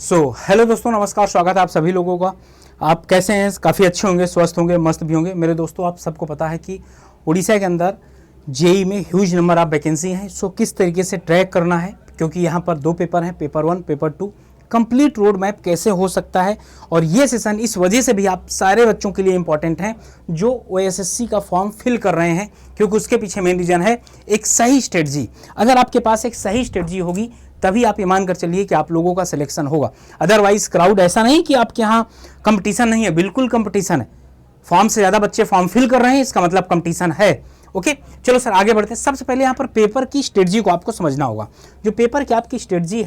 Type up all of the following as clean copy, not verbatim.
Hello दोस्तों, नमस्कार, स्वागत है आप सभी लोगों का। आप कैसे हैं? काफ़ी अच्छे होंगे, स्वस्थ होंगे, मस्त भी होंगे। मेरे दोस्तों, आप सबको पता है कि उड़ीसा के अंदर जेई में ह्यूज नंबर ऑफ वैकेंसी हैं। किस तरीके से ट्रैक करना है, क्योंकि यहाँ पर 2 पेपर हैं, paper 1, paper 2। Complete road map कैसे हो सकता है, और ये सेशन इस वजह से भी आप सारे बच्चों के लिए इंपॉर्टेंट हैं जो ओएसएससी का फॉर्म फिल कर रहे हैं, क्योंकि उसके पीछे मेन रीजन है एक सही स्ट्रेटजी। अगर आपके पास एक सही स्ट्रेटजी होगी तभी आप ये मान कर चलिए कि आप लोगों का सिलेक्शन होगा। अदरवाइज क्राउड ऐसा नहीं कि आपके यहाँ कंपटीशन नहीं है, बिल्कुल कंपटीशन है। फॉर्म से ज़्यादा बच्चे फॉर्म फिल कर रहे हैं, इसका मतलब कंपटीशन है। ओके, चलो सर आगे बढ़ते हैं। सबसे पहले यहाँ पर पेपर की स्ट्रेटजी को आपको समझना होगा। जो पेपर की आपकी स्ट्रेटजी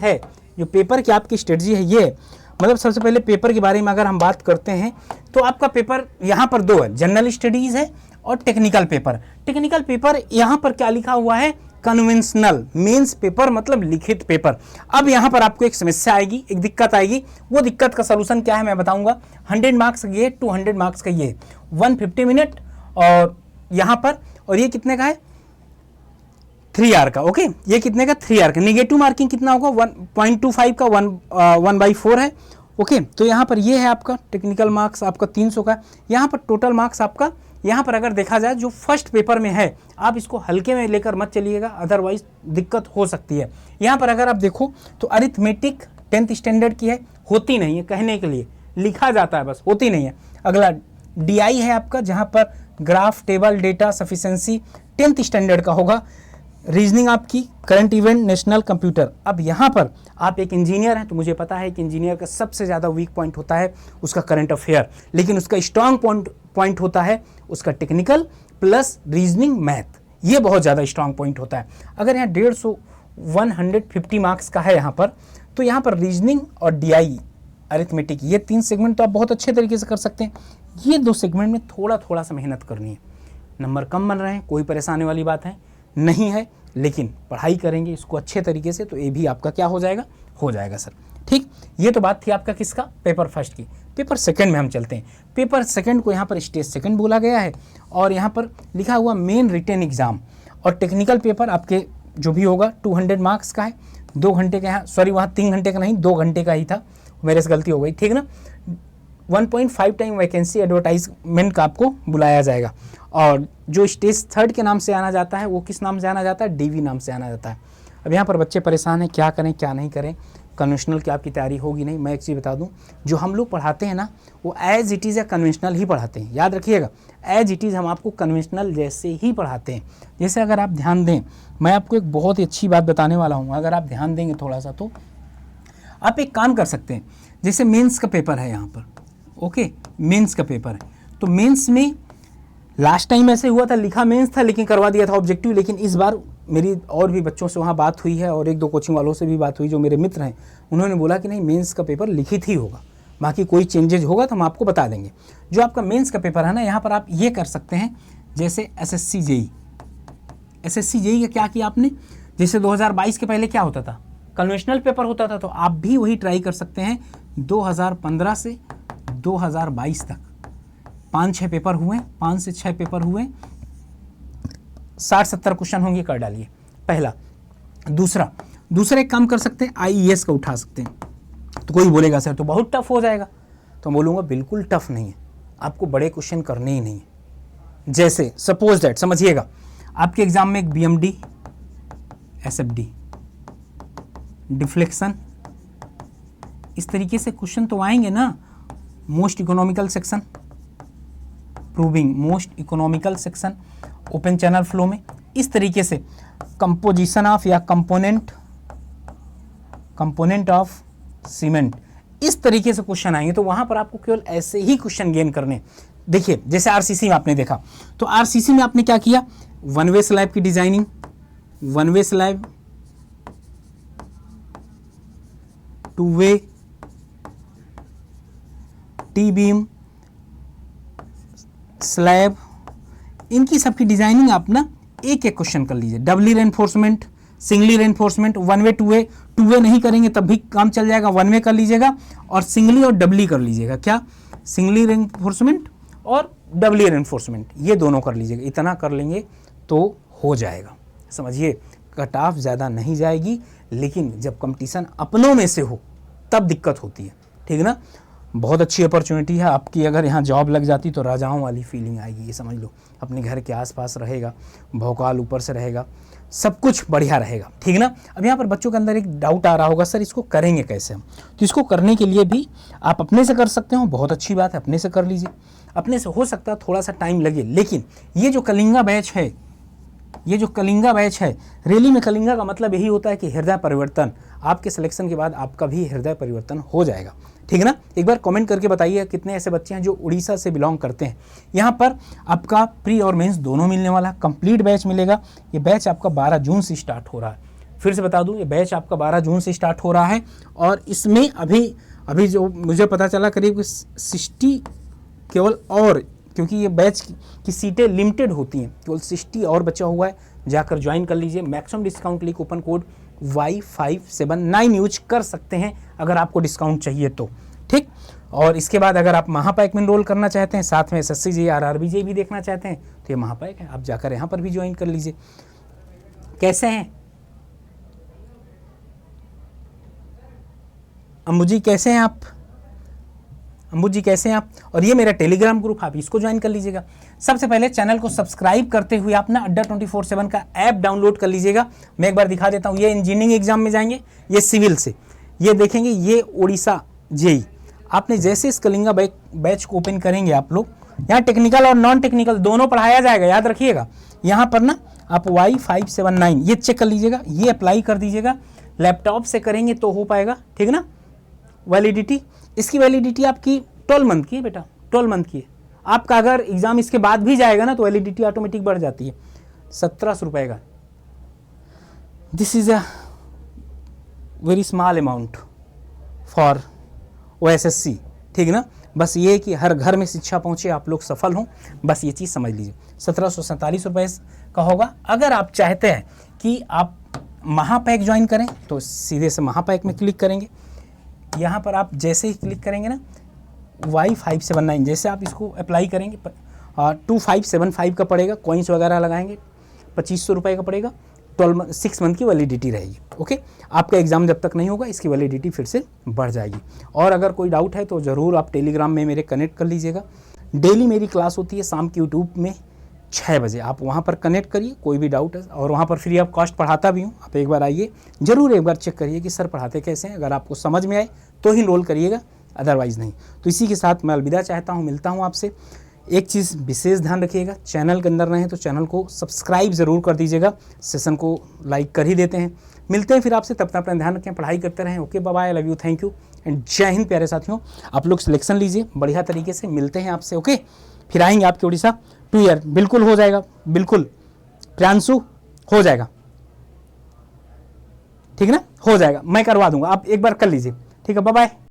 है, ये मतलब सबसे पहले पेपर के बारे में अगर हम बात करते हैं तो आपका पेपर यहाँ पर 2 है, जनरल स्टडीज़ है और टेक्निकल पेपर। टेक्निकल पेपर यहाँ पर क्या लिखा हुआ है? कन्वेंशनल मेंस पेपर, मतलब लिखित पेपर। अब यहाँ पर आपको एक समस्या आएगी, एक दिक्कत आएगी। वो दिक्कत का सलूशन क्या है मैं बताऊंगा। 100 मार्क्स ये, 200 मार्क्स का ये, 150 मिनट और यहाँ पर, और ये कितने का है? 3 आवर का। ओके, ये कितने का? 3 आवर का। निगेटिव मार्किंग कितना होगा? 1.25 का 1/4 है। ओके, तो यहाँ पर ये है आपका टेक्निकल मार्क्स आपका 300 का। यहाँ पर टोटल मार्क्स आपका, यहाँ पर अगर देखा जाए जो फर्स्ट पेपर में है, आप इसको हल्के में लेकर मत चलिएगा, अदरवाइज दिक्कत हो सकती है। यहाँ पर अगर आप देखो तो अरिथमेटिक 10th स्टैंडर्ड की है, होती नहीं है, कहने के लिए लिखा जाता है बस, होती नहीं है। अगला डीआई है आपका, जहाँ पर graph, table, data, sufficiency 10th standard का होगा। रीजनिंग आपकी करंट इवेंट, नेशनल कंप्यूटर। अब यहाँ पर आप एक इंजीनियर हैं तो मुझे पता है कि इंजीनियर का सबसे ज़्यादा वीक पॉइंट होता है उसका करंट अफेयर, लेकिन उसका स्ट्रांग पॉइंट होता है उसका टेक्निकल प्लस रीजनिंग, मैथ। ये बहुत ज़्यादा स्ट्रांग पॉइंट होता है। अगर यहाँ 150 मार्क्स का है यहाँ पर, तो यहाँ पर रीजनिंग और डीआई अरिथमेटिक, ये 3 सेगमेंट तो आप बहुत अच्छे तरीके से कर सकते हैं। ये 2 सेगमेंट में थोड़ा सा मेहनत करनी है। नंबर कम बन रहे हैं, कोई परेशानी वाली बात है नहीं है, लेकिन पढ़ाई करेंगे इसको अच्छे तरीके से तो ये भी आपका क्या हो जाएगा सर। ठीक, ये तो बात थी आपका किसका? पेपर फर्स्ट की। पेपर सेकंड में हम चलते हैं। पेपर सेकंड को यहाँ पर स्टेज सेकंड बोला गया है, और यहाँ पर लिखा हुआ मेन रिटन एग्जाम और टेक्निकल पेपर आपके जो भी होगा 200 मार्क्स का है। 2 घंटे का, यहाँ सॉरी वहाँ 3 घंटे का नहीं, 2 घंटे का ही था, मेरे से गलती हो गई, ठीक ना। 1.5 टाइम वैकेंसी एडवर्टाइजमेंट का आपको बुलाया जाएगा। और जो स्टेज थर्ड के नाम से आना जाता है वो किस नाम से आना जाता है? डीवी नाम से आना जाता है। अब यहाँ पर बच्चे परेशान हैं, क्या करें क्या नहीं करें। कन्वेंशनल की आपकी तैयारी होगी नहीं। मैं एक चीज़ बता दूं, जो हम लोग पढ़ाते हैं ना वो एज इट इज़ या कन्वेंशनल ही पढ़ाते हैं, याद रखिएगा। एज इट इज़ हम आपको कन्वेंशनल जैसे ही पढ़ाते हैं। जैसे अगर आप ध्यान दें, मैं आपको एक बहुत ही अच्छी बात बताने वाला हूँ, अगर आप ध्यान देंगे थोड़ा सा तो आप एक काम कर सकते हैं। जैसे मेंस का पेपर है यहाँ पर, ओके, मेंस का पेपर है, तो मेंस में लास्ट टाइम ऐसे हुआ था, लिखा मेंस था लेकिन करवा दिया था ऑब्जेक्टिव। लेकिन इस बार मेरी और भी बच्चों से वहाँ बात हुई है और 1-2 कोचिंग वालों से भी बात हुई जो मेरे मित्र हैं, उन्होंने बोला कि नहीं, मेंस का पेपर लिखित ही होगा, बाकी कोई चेंजेज होगा तो हम आपको बता देंगे। जो आपका मेंस का पेपर है ना, यहाँ पर आप ये कर सकते हैं, जैसे एसएससी जेई का क्या किया आपने? जैसे 2022 के पहले क्या होता था? कन्वेंशनल पेपर होता था, तो आप भी वही ट्राई कर सकते हैं। 2015 से 2022 तक 5-6 पेपर हुए, 5 से 6 पेपर हुए, 60-70 क्वेश्चन होंगे, कर डालिए पहला। दूसरा एक काम कर सकते हैं, आईईएस का उठा सकते हैं। तो कोई बोलेगा सर तो बहुत टफ हो जाएगा, तो मैं बोलूँगा बिल्कुल टफ नहीं है, आपको बड़े क्वेश्चन करने ही नहीं है। जैसे सपोज दैट, समझिएगा, आपके एग्जाम में एक बीएमडी, एसएफडी, डिफ्लेक्शन, इस तरीके से क्वेश्चन तो आएंगे ना। Most economical section, proving most economical section, open channel flow में, इस तरीके से कंपोजिशन ऑफ या कंपोनेंट ऑफ सीमेंट, इस तरीके से क्वेश्चन आएंगे। तो वहां पर आपको केवल ऐसे ही क्वेश्चन गेन करने। देखिए जैसे आरसीसी में आपने देखा, तो आरसीसी में आपने क्या किया? 1 वे स्लैब की डिजाइनिंग, 1 वे स्लैब, 2 वे, टी बीम, स्लैब, इनकी सबकी डिजाइनिंग आप ना एक एक क्वेश्चन कर लीजिए। डबली रेनफोर्समेंट, सिंगली रेनफोर्समेंट, 1 वे 2 वे नहीं करेंगे तब भी काम चल जाएगा, 1 वे कर लीजिएगा, और सिंगली और डबली कर लीजिएगा। क्या? सिंगली रेनफोर्समेंट और डबली रेनफोर्समेंट, ये दोनों कर लीजिएगा। इतना कर लेंगे तो हो जाएगा। समझिए, कट ऑफ ज़्यादा नहीं जाएगी, लेकिन जब कंपटीशन अपनों में से हो तब दिक्कत होती है, ठीक है ना। बहुत अच्छी अपॉर्चुनिटी है आपकी, अगर यहाँ जॉब लग जाती तो राजाओं वाली फीलिंग आएगी, ये समझ लो। अपने घर के आसपास रहेगा, भौकाल ऊपर से रहेगा, सब कुछ बढ़िया रहेगा, ठीक है ना। अब यहाँ पर बच्चों के अंदर एक डाउट आ रहा होगा, सर इसको करेंगे कैसे हम? तो इसको करने के लिए भी आप अपने से कर सकते हो, बहुत अच्छी बात है, अपने से कर लीजिए। अपने से हो सकता है थोड़ा सा टाइम लगे, लेकिन ये जो कलिंगा बैच है, ये जो कलिंगा बैच है, रैली में कलिंगा का मतलब यही होता है कि हृदय परिवर्तन, आपके सिलेक्शन के बाद आपका भी हृदय परिवर्तन हो जाएगा, ठीक है ना। एक बार कमेंट करके बताइए कितने ऐसे बच्चे हैं जो उड़ीसा से बिलोंग करते हैं। यहाँ पर आपका प्री और मेंस दोनों मिलने वाला है, कंप्लीट बैच मिलेगा। ये बैच आपका 12 जून से स्टार्ट हो रहा है, फिर से बता दूं, ये बैच आपका 12 जून से स्टार्ट हो रहा है। और इसमें अभी जो मुझे पता चला करीब 60 केवल, और क्योंकि ये बैच की सीटें लिमिटेड होती हैं, केवल 60 और बचा हुआ है, जाकर ज्वाइन कर लीजिए। मैक्सिमम डिस्काउंट लिए कूपन कोड Y579 यूज कर सकते हैं अगर आपको डिस्काउंट चाहिए तो, ठीक। और इसके बाद अगर आप महापैक में एनरोल करना चाहते हैं, साथ में SSC JEE RRB JEE भी देखना चाहते हैं, तो ये महापैक है, आप जाकर यहाँ पर भी ज्वाइन कर लीजिए। कैसे हैं अम्बू जी, कैसे हैं आप? अम्बू जी कैसे हैं आप? और ये मेरा टेलीग्राम ग्रुप, आप इसको ज्वाइन कर लीजिएगा। सबसे पहले चैनल को सब्सक्राइब करते हुए आप ना अड्डा 24/7 का ऐप डाउनलोड कर लीजिएगा। मैं एक बार दिखा देता हूँ, ये इंजीनियरिंग एग्जाम में जाएंगे, ये सिविल से, ये देखेंगे ये उड़ीसा JEE। आपने जैसे इस कलिंगा बैच को ओपन करेंगे आप लोग, यहाँ टेक्निकल और नॉन टेक्निकल दोनों पढ़ाया जाएगा, याद रखिएगा। यहाँ पर ना आप Y579 ये चेक कर लीजिएगा, ये अप्लाई कर दीजिएगा। लैपटॉप से करेंगे तो हो पाएगा, ठीक है ना। वैलिडिटी, इसकी वैलिडिटी आपकी 12 मंथ की है बेटा, 12 मंथ की है। आपका अगर एग्जाम इसके बाद भी जाएगा ना तो वैलिडिटी ऑटोमेटिक बढ़ जाती है। 1700 रुपए का, this is a very small amount for OSSC, ठीक है ना। बस ये कि हर घर में शिक्षा पहुंचे, आप लोग सफल हों, बस ये चीज़ समझ लीजिए। 1747 रुपये का होगा। अगर आप चाहते हैं कि आप महापैक ज्वाइन करें तो सीधे से महापैक में क्लिक करेंगे। यहाँ पर आप जैसे ही क्लिक करेंगे ना Y579, जैसे आप इसको अप्लाई करेंगे 2575 का पड़ेगा, कॉइन्स वगैरह लगाएंगे, 2500 रुपये का पड़ेगा। 6 मंथ की वैलिडिटी रहेगी, ओके। आपका एग्जाम जब तक नहीं होगा इसकी वैलिडिटी फिर से बढ़ जाएगी। और अगर कोई डाउट है तो ज़रूर आप टेलीग्राम में मेरे कनेक्ट कर लीजिएगा। डेली मेरी क्लास होती है शाम की यूट्यूब में 6 बजे, आप वहाँ पर कनेक्ट करिए, कोई भी डाउट है। और वहाँ पर फ्री ऑफ कॉस्ट पढ़ाता भी हूँ, आप एक बार आइए, ज़रूर एक बार चेक करिए कि सर पढ़ाते कैसे हैं। अगर आपको समझ में आए तो ही रोल करिएगा, अदरवाइज़ नहीं। तो इसी के साथ मैं अलविदा चाहता हूँ, मिलता हूँ आपसे। एक चीज़ विशेष ध्यान रखिएगा, चैनल के अंदर रहें तो चैनल को सब्सक्राइब ज़रूर कर दीजिएगा, सेशन को लाइक कर ही देते हैं। मिलते हैं फिर आपसे, तब तक अपना ध्यान रखें, पढ़ाई करते रहें। Okay, bye bye, love you, thank you and जय हिंद प्यारे साथियों। आप लोग सिलेक्शन लीजिए बढ़िया तरीके से, मिलते हैं आपसे, ओके। फिर आएंगे आपके उड़ीसा 2 ईयर, बिल्कुल हो जाएगा, बिल्कुल प्रियांशु हो जाएगा, ठीक है ना, हो जाएगा, मैं करवा दूंगा, आप एक बार कर लीजिए, ठीक है, बाय बाय।